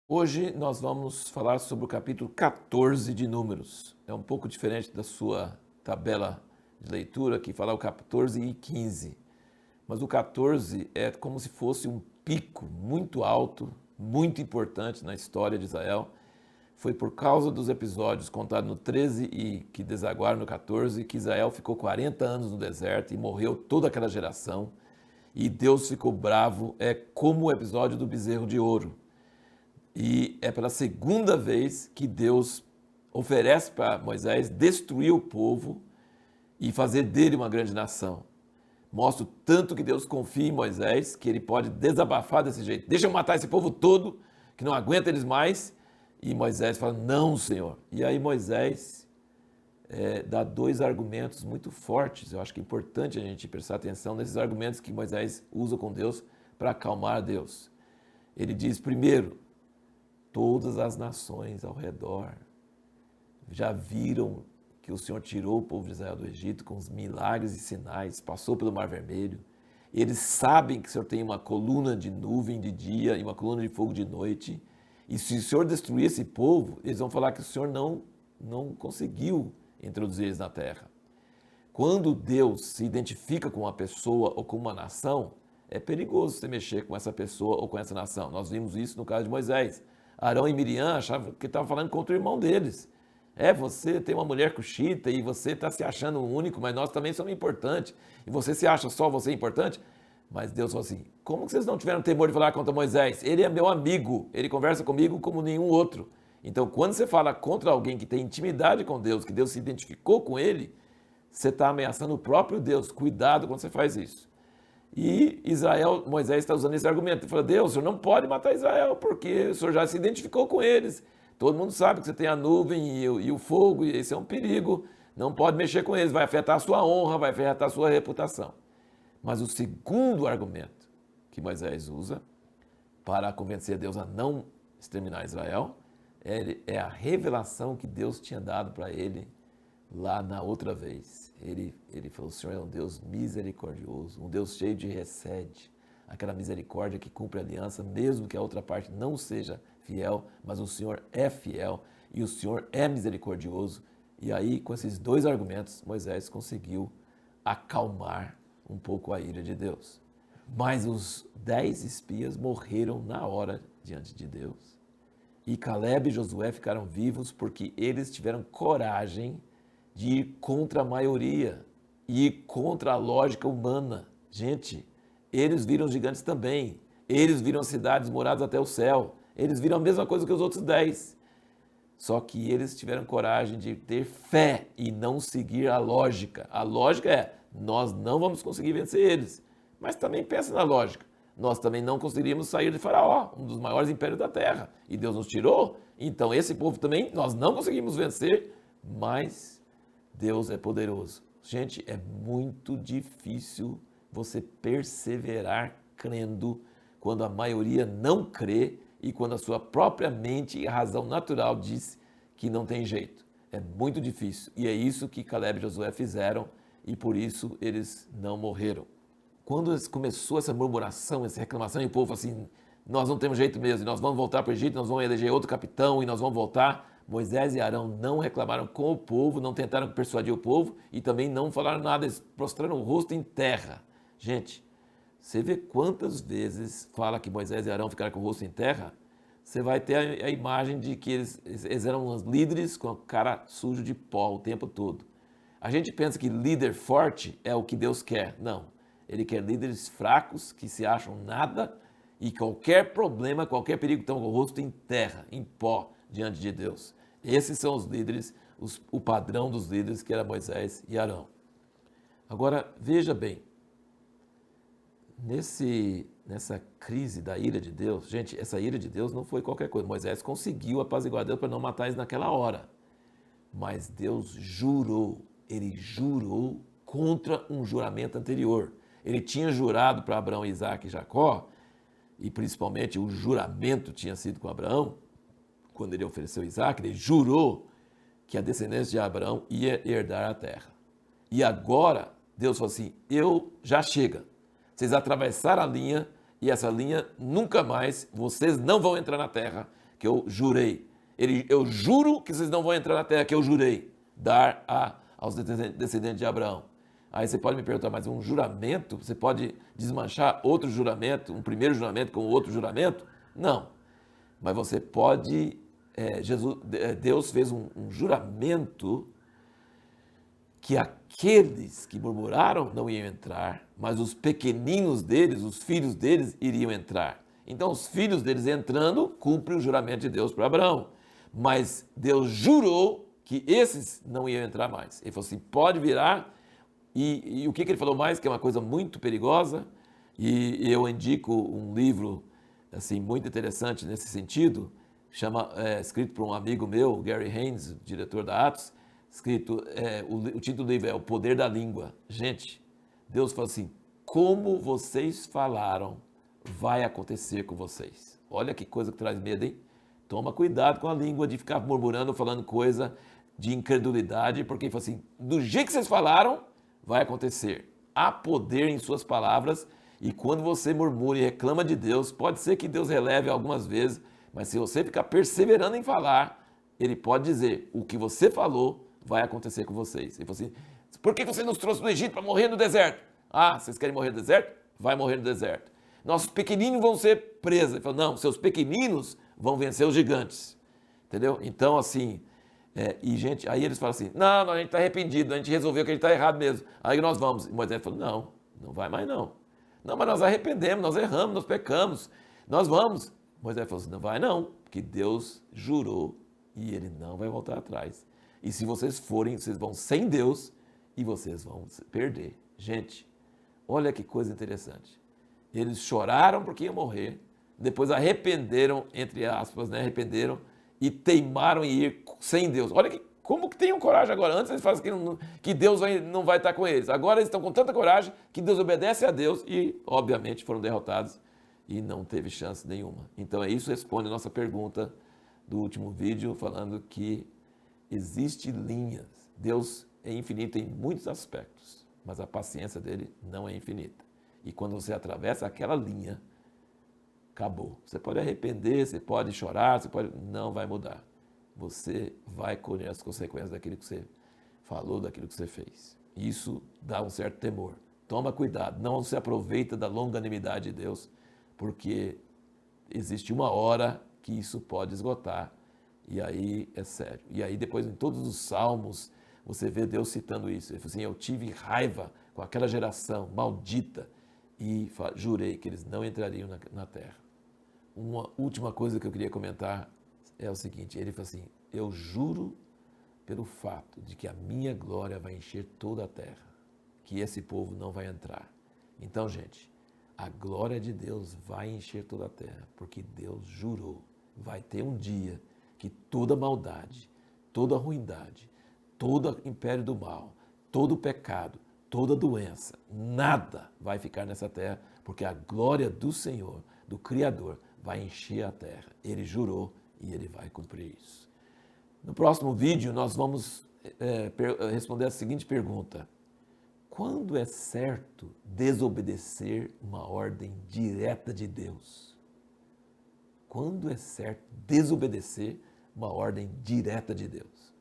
Hoje nós vamos falar sobre o capítulo 14 de Números. É um pouco diferente da sua tabela de leitura, que fala o 14 e 15. Mas o 14 é como se fosse um pico muito alto, muito importante na história de Israel. Foi por causa dos episódios contados no 13 e que desaguaram no 14 que Israel ficou 40 anos no deserto e morreu toda aquela geração. E Deus ficou bravo, é como o episódio do bezerro de ouro. E é pela segunda vez que Deus oferece para Moisés destruir o povo e fazer dele uma grande nação. Mostra o tanto que Deus confia em Moisés, que ele pode desabafar desse jeito. Deixa eu matar esse povo todo, que não aguenta eles mais. E Moisés fala, não, Senhor. E aí Moisés dá dois argumentos muito fortes. Eu acho que é importante a gente prestar atenção nesses argumentos que Moisés usa com Deus para acalmar Deus. Ele diz, primeiro, todas as nações ao redor já viram que o Senhor tirou o povo de Israel do Egito com os milagres e sinais, passou pelo Mar Vermelho. Eles sabem que o Senhor tem uma coluna de nuvem de dia e uma coluna de fogo de noite. E se o Senhor destruir esse povo, eles vão falar que o Senhor não conseguiu introduzir eles na terra. Quando Deus se identifica com uma pessoa ou com uma nação, é perigoso você mexer com essa pessoa ou com essa nação. Nós vimos isso no caso de Moisés. Arão e Miriam achavam que estavam falando contra o irmão deles. Você tem uma mulher cuxita e você está se achando único, mas nós também somos importantes. E você se acha só você importante? Mas Deus falou assim, como que vocês não tiveram temor de falar contra Moisés? Ele é meu amigo, ele conversa comigo como nenhum outro. Então, quando você fala contra alguém que tem intimidade com Deus, que Deus se identificou com ele, você está ameaçando o próprio Deus. Cuidado quando você faz isso. E Moisés está usando esse argumento. Ele fala, Deus, o senhor não pode matar Israel, porque o senhor já se identificou com eles. Todo mundo sabe que você tem a nuvem e o fogo, e esse é um perigo. Não pode mexer com eles, vai afetar a sua honra, vai afetar a sua reputação. Mas o segundo argumento que Moisés usa para convencer Deus a não exterminar Israel é a revelação que Deus tinha dado para ele lá na outra vez. Ele falou, o Senhor é um Deus misericordioso, um Deus cheio de recede, aquela misericórdia que cumpre a aliança, mesmo que a outra parte não seja fiel, mas o Senhor é fiel e o Senhor é misericordioso. E aí, com esses dois argumentos, Moisés conseguiu acalmar um pouco a ira de Deus. Mas os 10 espias morreram na hora diante de Deus. E Caleb e Josué ficaram vivos porque eles tiveram coragem de ir contra a maioria e ir contra a lógica humana. Gente, eles viram gigantes também. Eles viram cidades moradas até o céu. Eles viram a mesma coisa que os outros 10. Só que eles tiveram coragem de ter fé e não seguir a lógica. A lógica é, nós não vamos conseguir vencer eles. Mas também pensa na lógica. Nós também não conseguiríamos sair de Faraó, um dos maiores impérios da terra. E Deus nos tirou. Então esse povo também nós não conseguimos vencer, mas Deus é poderoso. Gente, é muito difícil você perseverar crendo quando a maioria não crê e quando a sua própria mente e a razão natural diz que não tem jeito. É muito difícil. E é isso que Caleb e Josué fizeram e por isso eles não morreram. Quando começou essa murmuração, essa reclamação, e o povo assim, nós não temos jeito mesmo, nós vamos voltar para o Egito, nós vamos eleger outro capitão e nós vamos voltar. Moisés e Arão não reclamaram com o povo, não tentaram persuadir o povo e também não falaram nada, eles prostraram o rosto em terra. Gente, você vê quantas vezes fala que Moisés e Arão ficaram com o rosto em terra, você vai ter a imagem de que eles eram uns líderes com a cara sujo de pó o tempo todo. A gente pensa que líder forte é o que Deus quer. Não. Ele quer líderes fracos que se acham nada e qualquer problema, qualquer perigo estão com o rosto em terra, em pó, diante de Deus. Esses são os líderes, o padrão dos líderes que era Moisés e Arão. Agora, veja bem, nessa crise da ira de Deus, gente, essa ira de Deus não foi qualquer coisa. Moisés conseguiu apaziguar Deus para não matar eles naquela hora. Mas Deus jurou, ele jurou contra um juramento anterior. Ele tinha jurado para Abraão, Isaac e Jacó, e principalmente o juramento tinha sido com Abraão, quando ele ofereceu Isaac, ele jurou que a descendência de Abraão ia herdar a terra. E agora, Deus falou assim, já chega. Vocês atravessaram a linha e essa linha nunca mais, vocês não vão entrar na terra. que eu jurei. Eu juro que vocês não vão entrar na terra que eu jurei dar aos descendentes de Abraão. Aí você pode me perguntar, mas um juramento, você pode desmanchar outro juramento, um primeiro juramento com outro juramento? Não. Mas você pode, Deus fez um juramento que aqueles que murmuraram não iam entrar, mas os pequeninos deles, os filhos deles, iriam entrar. Então os filhos deles entrando, cumprem o juramento de Deus para Abraão. Mas Deus jurou que esses não iam entrar mais. Ele falou assim, pode virar. E o que ele falou mais, que é uma coisa muito perigosa, e eu indico um livro assim, muito interessante nesse sentido, escrito por um amigo meu, Gary Haynes, diretor da Atos, o título do livro é O Poder da Língua. Gente, Deus falou assim, como vocês falaram, vai acontecer com vocês. Olha que coisa que traz medo, hein? Toma cuidado com a língua de ficar murmurando, falando coisa de incredulidade, porque ele falou assim, do jeito que vocês falaram, vai acontecer. Há poder em suas palavras e quando você murmura e reclama de Deus, pode ser que Deus releve algumas vezes, mas se você ficar perseverando em falar, Ele pode dizer, o que você falou vai acontecer com vocês. Ele falou assim, por que você nos trouxe do Egito para morrer no deserto? Ah, vocês querem morrer no deserto? Vai morrer no deserto. Nossos pequeninos vão ser presos. Ele falou, não, seus pequeninos vão vencer os gigantes. Entendeu? Então, assim... gente, aí eles falam assim, não, a gente está arrependido, a gente resolveu que a gente está errado mesmo, aí nós vamos. E Moisés falou, não vai mais não. Não, mas nós arrependemos, nós erramos, nós pecamos, nós vamos. Moisés falou assim, não vai não, porque Deus jurou e ele não vai voltar atrás. E se vocês forem, vocês vão sem Deus e vocês vão perder. Gente, olha que coisa interessante. Eles choraram porque iam morrer, depois arrependeram, entre aspas, né, arrependeram, e teimaram em ir sem Deus. Olha como que tenham coragem agora. Antes eles falam que Deus não vai estar com eles. Agora eles estão com tanta coragem que Deus obedece a Deus e, obviamente, foram derrotados e não teve chance nenhuma. Então isso responde a nossa pergunta do último vídeo, falando que existe linhas. Deus é infinito em muitos aspectos, mas a paciência dele não é infinita. E quando você atravessa aquela linha, acabou. Você pode arrepender, você pode chorar, não vai mudar. Você vai colher as consequências daquilo que você falou, daquilo que você fez. Isso dá um certo temor. Toma cuidado, não se aproveita da longanimidade de Deus, porque existe uma hora que isso pode esgotar, e aí é sério. E aí depois em todos os salmos, você vê Deus citando isso. Ele falou assim, eu tive raiva com aquela geração maldita, e jurei que eles não entrariam na terra. Uma última coisa que eu queria comentar é o seguinte, ele falou assim, eu juro pelo fato de que a minha glória vai encher toda a terra, que esse povo não vai entrar. Então, gente, a glória de Deus vai encher toda a terra, porque Deus jurou. Vai ter um dia que toda maldade, toda ruindade, todo império do mal, todo pecado, toda doença, nada vai ficar nessa terra, porque a glória do Senhor, do Criador, vai encher a terra. Ele jurou e ele vai cumprir isso. No próximo vídeo, nós vamos responder a seguinte pergunta. Quando é certo desobedecer uma ordem direta de Deus? Quando é certo desobedecer uma ordem direta de Deus?